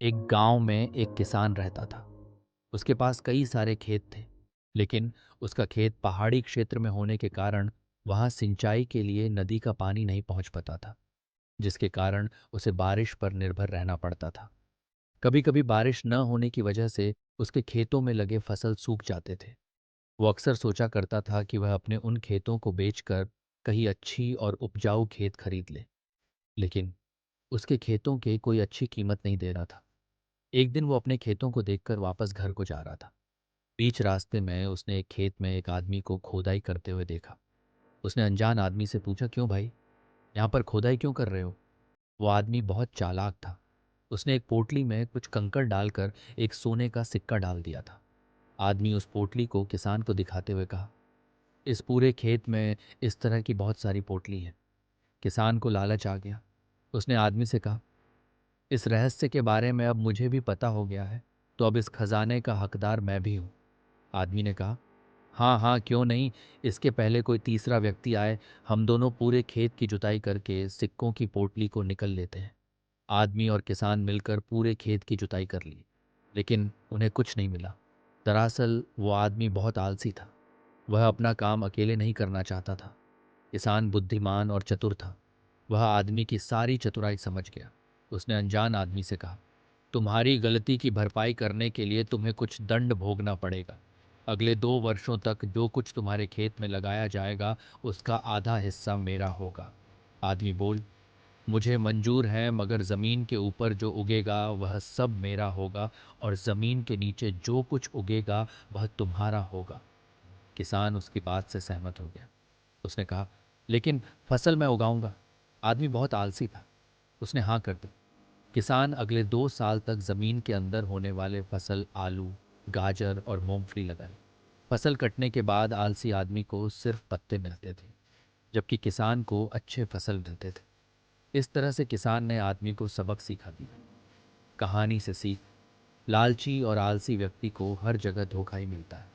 एक गांव में एक किसान रहता था। उसके पास कई सारे खेत थे, लेकिन उसका खेत पहाड़ी क्षेत्र में होने के कारण वहां सिंचाई के लिए नदी का पानी नहीं पहुंच पाता था, जिसके कारण उसे बारिश पर निर्भर रहना पड़ता था। कभी कभी बारिश न होने की वजह से उसके खेतों में लगे फसल सूख जाते थे। वो अक्सर सोचा करता था कि वह अपने उन खेतों को बेचकर कहीं अच्छी और उपजाऊ खेत खरीद ले, लेकिन उसके खेतों के कोई अच्छी कीमत नहीं दे रहा था। एक दिन वो अपने खेतों को देखकर वापस घर को जा रहा था। बीच रास्ते में उसने एक खेत में एक आदमी को खोदाई करते हुए देखा। उसने अनजान आदमी से पूछा, क्यों भाई, यहाँ पर खोदाई क्यों कर रहे हो? वो आदमी बहुत चालाक था। उसने एक पोटली में कुछ कंकड़ डालकर एक सोने का सिक्का डाल दिया था। आदमी उस पोटली को किसान को दिखाते हुए कहा, इस पूरे खेत में इस तरह की बहुत सारी पोटली है। किसान को लालच आ गया। उसने आदमी से कहा, इस रहस्य के बारे में अब मुझे भी पता हो गया है, तो अब इस खजाने का हकदार मैं भी हूँ। आदमी ने कहा, हाँ हाँ, क्यों नहीं। इसके पहले कोई तीसरा व्यक्ति आए, हम दोनों पूरे खेत की जुताई करके सिक्कों की पोटली को निकल लेते हैं। आदमी और किसान मिलकर पूरे खेत की जुताई कर ली, लेकिन उन्हें कुछ नहीं मिला। दरअसल वो आदमी बहुत आलसी था। वह अपना काम अकेले नहीं करना चाहता था। किसान बुद्धिमान और चतुर था। वह आदमी की सारी चतुराई समझ गया। उसने अनजान आदमी से कहा, तुम्हारी गलती की भरपाई करने के लिए तुम्हें कुछ दंड भोगना पड़ेगा। अगले 2 वर्षों तक जो कुछ तुम्हारे खेत में लगाया जाएगा उसका आधा हिस्सा मेरा होगा। आदमी बोल, मुझे मंजूर है, मगर ज़मीन के ऊपर जो उगेगा वह सब मेरा होगा, और ज़मीन के नीचे जो कुछ उगेगा वह तुम्हारा होगा। किसान उसकी बात से सहमत हो गया। उसने कहा, लेकिन फसल मैं उगाऊंगा। आदमी बहुत आलसी था। उसने हाँ कर दी। किसान अगले 2 साल तक जमीन के अंदर होने वाले फसल आलू, गाजर और मूंगफली लगाए। फसल कटने के बाद आलसी आदमी को सिर्फ पत्ते मिलते थे, जबकि किसान को अच्छे फसल मिलते थे। इस तरह से किसान ने आदमी को सबक सिखा दिया। कहानी से सीख, लालची और आलसी व्यक्ति को हर जगह धोखा ही मिलता है।